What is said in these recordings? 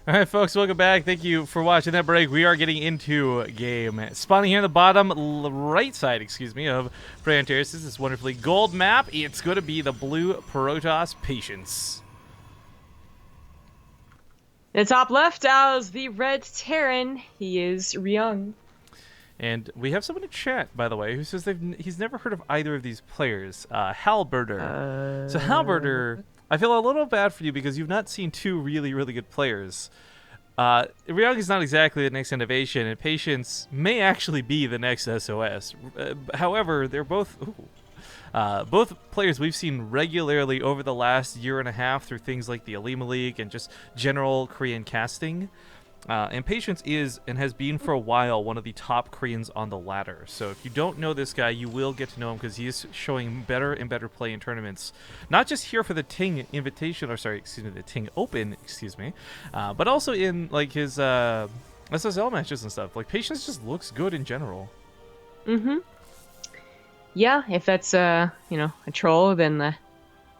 All right, folks, welcome back. Thank you for watching that break. We are getting into game. Spawning here in the bottom right side, of Prey Terrace. This wonderfully gold map. It's going to be the blue Protoss Patience. The top left as the red Terran, he is Ryung. And we have someone in chat, by the way, who says he's never heard of either of these players. Halberder. So Halberder, I feel a little bad for you because you've not seen two really, really good players. Ryung is not exactly the next innovation, and Patience may actually be the next SOS. However, they're both players we've seen regularly over the last year and a half through things like the Alima League and just general Korean casting. And Patience is, and has been for a while, one of the top Koreans on the ladder. So if you don't know this guy, you will get to know him because he is showing better and better play in tournaments. Not just here for the Ting Invitation, or sorry, excuse me, the Ting Open, but also in like his SSL matches and stuff. Like Patience just looks good in general. Mm-hmm. Yeah, if that's a troll, then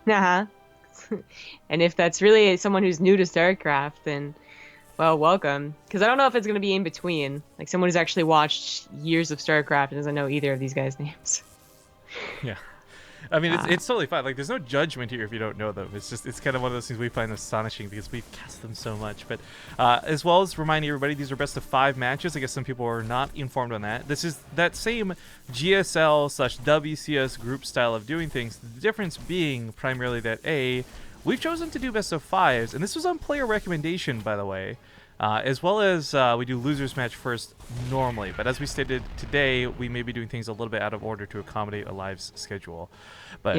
nah. And if that's really someone who's new to StarCraft, then well, welcome. Because I don't know if it's going to be in between. Like someone who's actually watched years of StarCraft and doesn't know either of these guys' names. Yeah. I mean, it's totally fine. Like, there's no judgment here if you don't know them. It's kind of one of those things we find astonishing because we've cast them so much. But as well as reminding everybody, these are best of 5 matches. I guess some people are not informed on that. This is that same GSL/WCS group style of doing things. The difference being primarily that we've chosen to do best of 5s, and this was on player recommendation, by the way. As well as we do losers match first normally, but as we stated today, we may be doing things a little bit out of order to accommodate a live schedule. But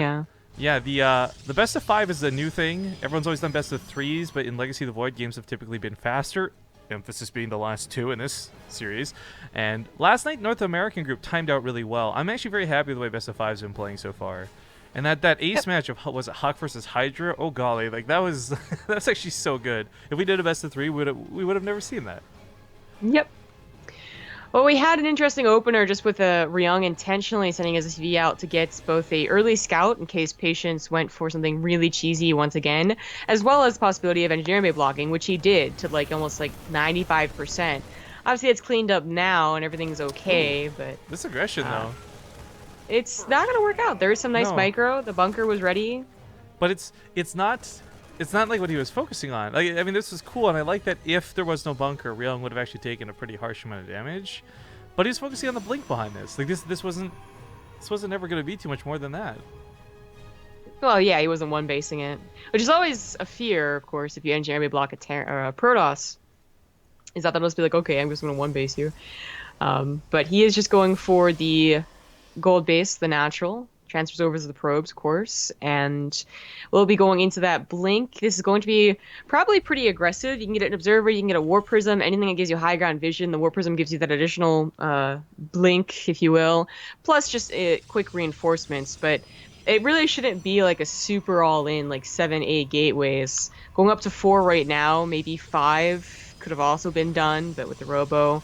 yeah, the best of 5 is the new thing. Everyone's always done best of 3s, but in Legacy of the Void, games have typically been faster. Emphasis being the last 2 in this series. And last night, North American group timed out really well. I'm actually very happy with the way best of 5's been playing so far. And that ace match of, was it Hawk versus Hydra? Oh golly, like that was that's actually so good. If we did a best of 3, we would have never seen that. Yep. Well, we had an interesting opener just with Ryung intentionally sending his SV out to get both a early scout in case Patience went for something really cheesy once again, as well as the possibility of engineering bay blocking, which he did to almost 95%. Obviously, it's cleaned up now and everything's okay, but this aggression though. It's not going to work out. There is some nice micro. The bunker was ready. But it's not like what he was focusing on. Like, I mean, this was cool, and I like that if there was no bunker, Ryung would have actually taken a pretty harsh amount of damage. But he was focusing on the blink behind this. Like, this wasn't ever going to be too much more than that. Well, yeah, he wasn't one-basing it. Which is always a fear, of course, if you engineer block a Protoss. Is that they'll just be like, okay, I'm just going to one-base you. But he is just going for the gold base, the natural, transfers over to the probes, of course, and we'll be going into that blink. This is going to be probably pretty aggressive. You can get an observer, you can get a warp prism, anything that gives you high ground vision. The warp prism gives you that additional blink, if you will, plus just quick reinforcements. But it really shouldn't be like a super all-in, like 7-8 gateways. Going up to 4 right now, maybe 5 could have also been done, but with the Robo,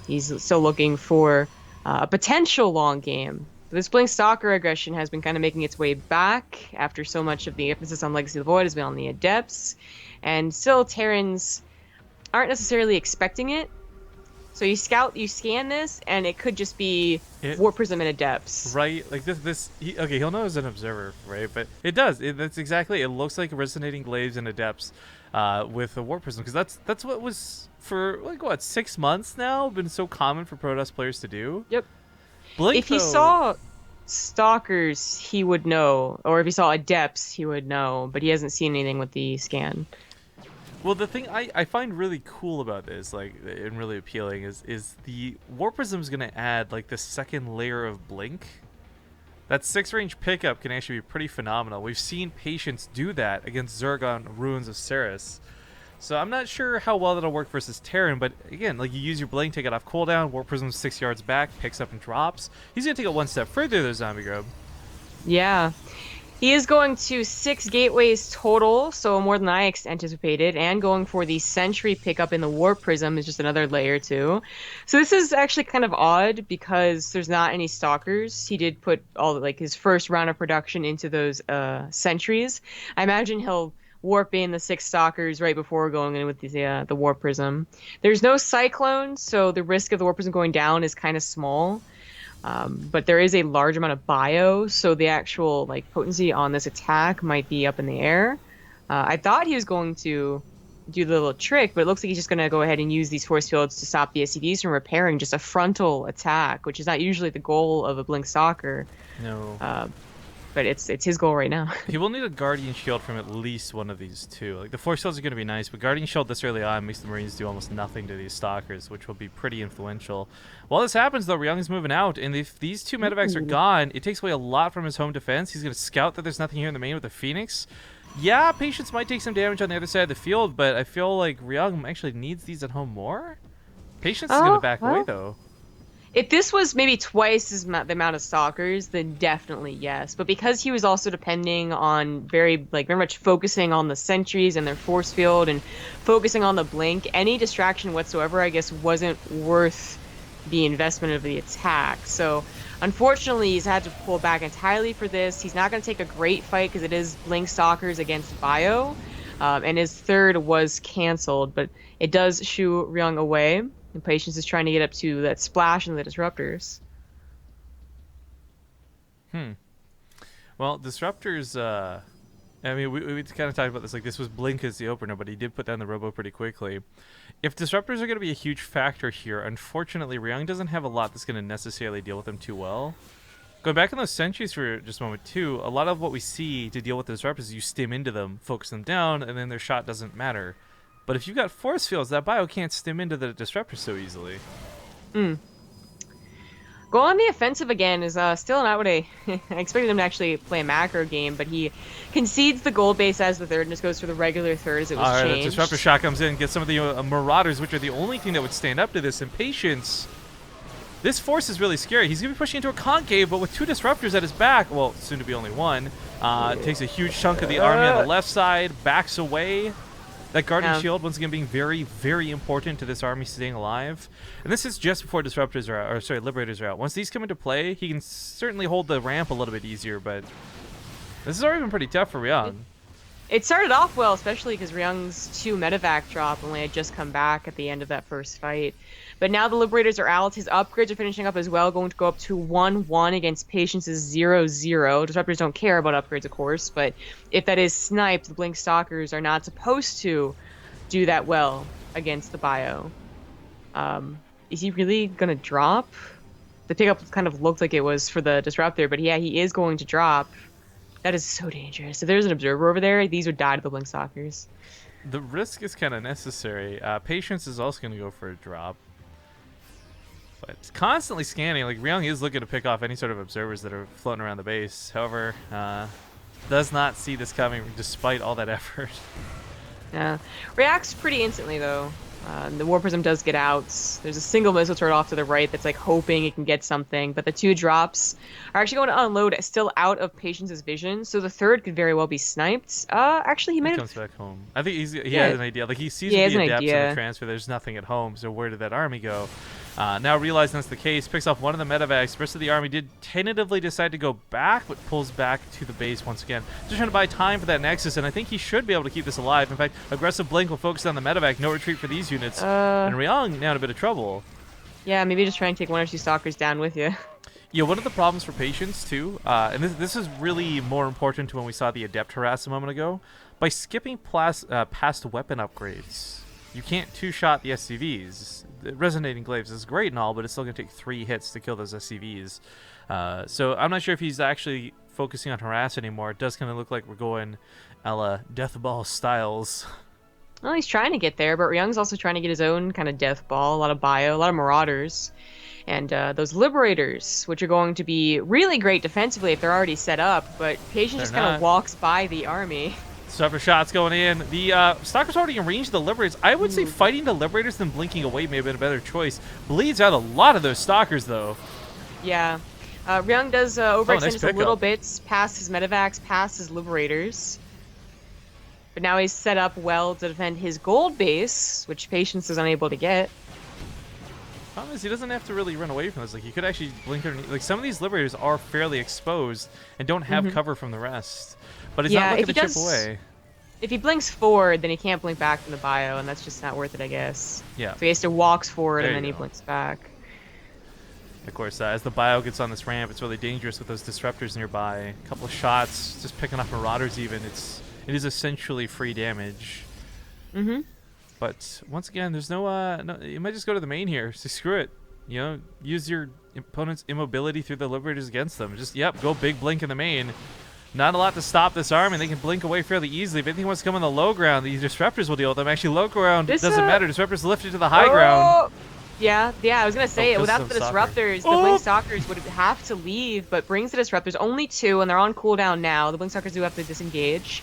he's still looking for a potential long game. This Blink Stalker aggression has been kind of making its way back after so much of the emphasis on Legacy of the Void has been on the Adepts, and still Terrans aren't necessarily expecting it. So you scan this, and it could just be Warp Prism and Adepts. Right, like he'll know as an observer, right? But it does. That's exactly. It looks like resonating glaives and Adepts with a Warp Prism, because that's what was for 6 months now been so common for Protoss players to do. Yep. Blink, if he saw Stalkers, he would know, or if he saw Adepts, he would know. But he hasn't seen anything with the scan. Well, the thing I find really cool about this, and really appealing, is the Warp Prism's gonna add the second layer of blink. That 6-range pickup can actually be pretty phenomenal. We've seen Patience do that against Zerg on Ruins of Ceres. So I'm not sure how well that'll work versus Terran, but again, you use your blink, take it off cooldown, Warp Prism 6 yards back, picks up and drops. He's gonna take it one step further, though, Zombie Grub. Yeah. He is going to 6 gateways total, so more than I anticipated, and going for the Sentry pickup in the Warp Prism is just another layer too. So this is actually kind of odd because there's not any Stalkers. He did put all his first round of production into those Sentries. I imagine he'll warping the 6 stalkers right before going in with the warp prism. There's no cyclone, so the risk of the warp prism going down is kind of small. But there is a large amount of bio, so the actual like potency on this attack might be up in the air. I thought he was going to do the little trick, but it looks like he's just going to go ahead and use these force fields to stop the SCVs from repairing just a frontal attack, which is not usually the goal of a Blink Stalker. No. But it's his goal right now. He will need a Guardian Shield from at least one of these two. Like, the Force Fields are going to be nice, but Guardian Shield this early on makes the Marines do almost nothing to these Stalkers, which will be pretty influential. While this happens, though, Ryung is moving out, and if these two medevacs are gone, it takes away a lot from his home defense. He's going to scout that there's nothing here in the main with the Phoenix. Yeah, Patience might take some damage on the other side of the field, but I feel like Ryung actually needs these at home more. Patience is going to back away, though. If this was maybe twice the amount of stalkers, then definitely yes. But because he was also depending on very much focusing on the sentries and their force field and focusing on the blink, any distraction whatsoever, I guess, wasn't worth the investment of the attack. So unfortunately, he's had to pull back entirely for this. He's not going to take a great fight because it is blink stalkers against bio. And his third was canceled, but it does shoo Ryung away. And Patience is trying to get up to that splash and the disruptors. Well, disruptors, I mean, we kind of talked about this. Like, this was Blink as the opener, but he did put down the robo pretty quickly. If disruptors are going to be a huge factor here, unfortunately, Ryung doesn't have a lot that's going to necessarily deal with them too well. Going back on those sentries for just a moment, too, a lot of what we see to deal with the disruptors is you stim into them, focus them down, and then their shot doesn't matter. But if you've got force fields, that bio can't stim into the disruptor so easily. Go on the offensive again is still not what I expected him to actually play a macro game, but he concedes the gold base as the third and just goes for the regular third as it was changed. Alright, the disruptor shot comes in, gets some of the Marauders, which are the only thing that would stand up to this. And Patience, this force is really scary. He's going to be pushing into a concave, but with two disruptors at his back, well, soon to be only one, takes a huge chunk of the army on the left side, backs away. That Guardian Shield, once again, being very, very important to this army staying alive. And this is just before Disruptors are out, or sorry, Liberators are out. Once these come into play, he can certainly hold the ramp a little bit easier, but this has already been pretty tough for Ryung. It started off well, especially because Ryung's 2 medevac drop only had just come back at the end of that first fight. But now the Liberators are out. His upgrades are finishing up as well, going to go up to 1-1 against Patience's 0-0. Disruptors don't care about upgrades, of course, but if that is sniped, the Blink Stalkers are not supposed to do that well against the bio. Is he really going to drop? The pickup kind of looked like it was for the Disruptor, but yeah, he is going to drop. That is so dangerous. If there's an Observer over there, these would die to the Blink Stalkers. The risk is kind of necessary. Patience is also going to go for a drop. But constantly scanning, like Ryung is looking to pick off any sort of observers that are floating around the base. However, does not see this coming despite all that effort. Yeah, reacts pretty instantly though. The War Prism does get out. There's a single missile turret off to the right that's like hoping it can get something, but the 2 drops are actually going to unload still out of Patience's vision, so the third could very well be sniped. Actually, he comes back home. I think he has an idea. Like, he sees the adepts in the transfer. There's nothing at home, so where did that army go? Now realizing that's the case, picks off one of the medevacs. The rest of the army did tentatively decide to go back, but pulls back to the base once again. Just trying to buy time for that Nexus, and I think he should be able to keep this alive. In fact, aggressive Blink will focus on the medevac. No retreat for these units. And Ryung now in a bit of trouble. Yeah, maybe just try and take 1 or 2 Stalkers down with you. Yeah, one of the problems for Patience, too, and this is really more important to when we saw the Adept harass a moment ago, by skipping past weapon upgrades, you can't 2-shot the SCVs. The Resonating Glaives is great and all, but it's still going to take 3 hits to kill those SCVs. So I'm not sure if he's actually focusing on harass anymore. It does kind of look like we're going a la Death Ball styles. Well, he's trying to get there, but Ryung's also trying to get his own kind of death ball, a lot of bio, a lot of Marauders. And those Liberators, which are going to be really great defensively if they're already set up, but Patience just kind of walks by the army. Several shots going in. The Stalker's already in range of the Liberators. I would say fighting the Liberators than blinking away may have been a better choice. Bleeds out a lot of those Stalkers, though. Yeah. Ryung does overextend just a little bit past his medevacs, past his Liberators. But now he's set up well to defend his gold base, which Patience is unable to get. Problem is, he doesn't have to really run away from this. Like, he could actually blink underneath. Like, some of these Liberators are fairly exposed and don't have cover from the rest. But he's not looking to chip away. If he blinks forward, then he can't blink back from the bio, and that's just not worth it, I guess. Yeah. So he has to walk forward, There and then you he go. blinks back. Of course, as the bio gets on this ramp, it's really dangerous with those disruptors nearby. A couple of shots, just picking off marauders even. It is essentially free damage. Mm-hmm. But once again, there's no, you might just go to the main here. So screw it. You know, use your opponent's immobility through the liberators against them. Just, yep, go big blink in the main. Not a lot to stop this army. They can blink away fairly easily. If anything wants to come on the low ground, the disruptors will deal with them. Actually, low ground doesn't matter. Disruptors lifted to the high ground. Yeah, I was gonna say, without the disruptors, the Blink Stalkers would have to leave, but brings the disruptors only 2, and they're on cooldown now. The Blink Stalkers do have to disengage.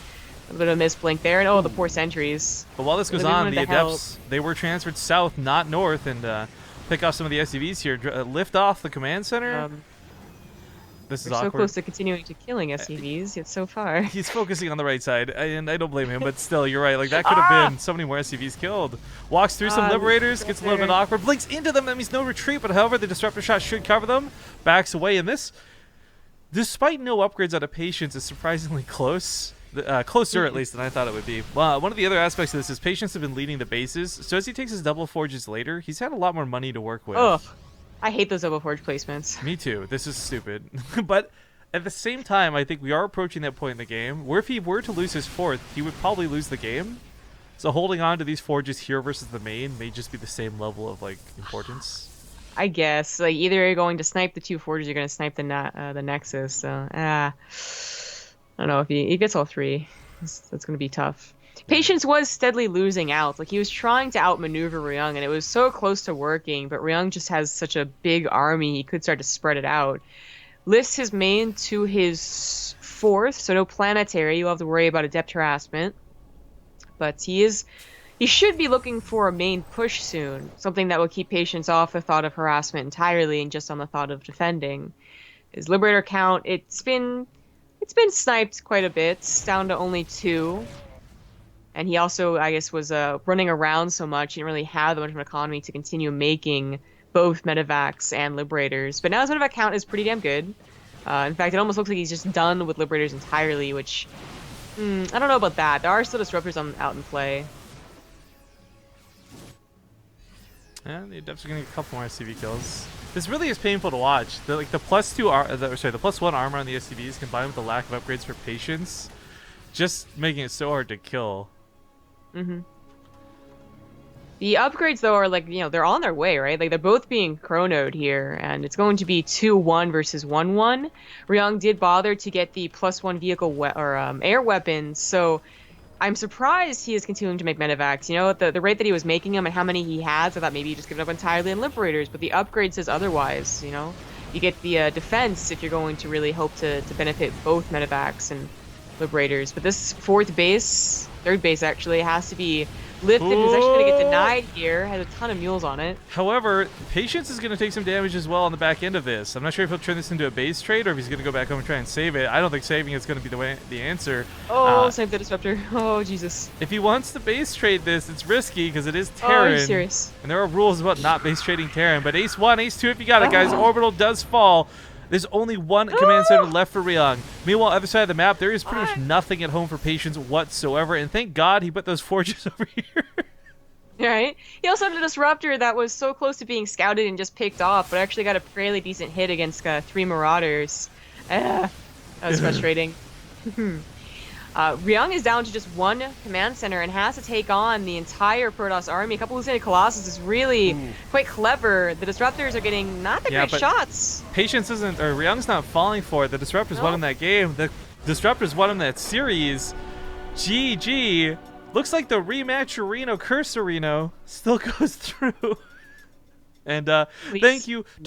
A little bit of a misblink there, and the poor sentries. But while this goes on, the Adepts, they were transferred south, not north, and pick off some of the SCVs here. Lift off the command center. This is awkward. So close to continuing to killing SCVs, yet so far. He's focusing on the right side, and I don't blame him, but still, you're right. Like, that could have been so many more SCVs killed. Walks through some Liberators, gets a little bit awkward, blinks into them, that means no retreat, but however, the Disruptor shot should cover them. Backs away, and this, despite no upgrades out of Patience, is surprisingly close. Closer, at least, than I thought it would be. Well, one of the other aspects of this is Patience have been leading the bases, so as he takes his double forges later, he's had a lot more money to work with. Ugh. I hate those double forge placements. Me too. This is stupid. But at the same time, I think we are approaching that point in the game where if he were to lose his 4th, he would probably lose the game. So holding on to these forges here versus the main may just be the same level of, like, importance. I guess. Like, either you're going to snipe the 2 forges, you're going to snipe the Nexus. So, I don't know. If he gets all 3, that's going to be tough. Patience was steadily losing out. Like, he was trying to outmaneuver Ryung, and it was so close to working, but Ryung just has such a big army, he could start to spread it out. Lifts his main to his 4th, so no planetary. You'll have to worry about adept harassment. But he should be looking for a main push soon, something that will keep Patience off the thought of harassment entirely and just on the thought of defending. His Liberator count, it's been sniped quite a bit, it's down to only 2. And he also, I guess, was running around so much, he didn't really have that much of an economy to continue making both medevacs and liberators. But now his medevac count is pretty damn good. In fact, it almost looks like he's just done with liberators entirely, which, I don't know about that. There are still disruptors out in play. Yeah, the Adepts are going to get a couple more SCV kills. This really is painful to watch. The +1 armor on the SCVs combined with the lack of upgrades for Patience, just making it so hard to kill. Mm-hmm. The upgrades, though, are like, they're on their way, right? Like, they're both being chronoed here, and it's going to be 2-1 versus 1-1. Ryung did bother to get the +1 vehicle air weapons, so I'm surprised he is continuing to make medevacs. At the rate that he was making them and how many he has, I thought maybe he just give it up entirely in liberators, but the upgrade says otherwise, You get the defense if you're going to really hope to benefit both medevacs and liberators. But this 3rd base actually, has to be lifted. It's actually going to get denied here. Has a ton of mules on it. However, Patience is going to take some damage as well on the back end of this. I'm not sure if he'll turn this into a base trade or if he's going to go back home and try and save it. I don't think saving is going to be the answer. Save the disruptor. Oh, Jesus. If he wants to base trade this, it's risky because it is Terran. Oh, are you serious? And there are rules about not base trading Terran. But Ace 1, Ace 2 if you got it, guys. Orbital does fall. There's only one command center left for Ryung. Meanwhile, other side of the map, there is pretty much nothing at home for Patience whatsoever. And thank God he put those forges over here. Right? He also had a disruptor that was so close to being scouted and just picked off, but actually got a fairly decent hit against 3 marauders. That was frustrating. Ryung is down to just 1 command center and has to take on the entire Protoss army. A couple hallucinated Colossus is really quite clever. The disruptors are getting not the great shots. Patience isn't, or Ryung's not falling for it. The disruptors won him that game. The disruptors won him that series. GG. Looks like the rematch Corsair Gear still goes through. And thank you to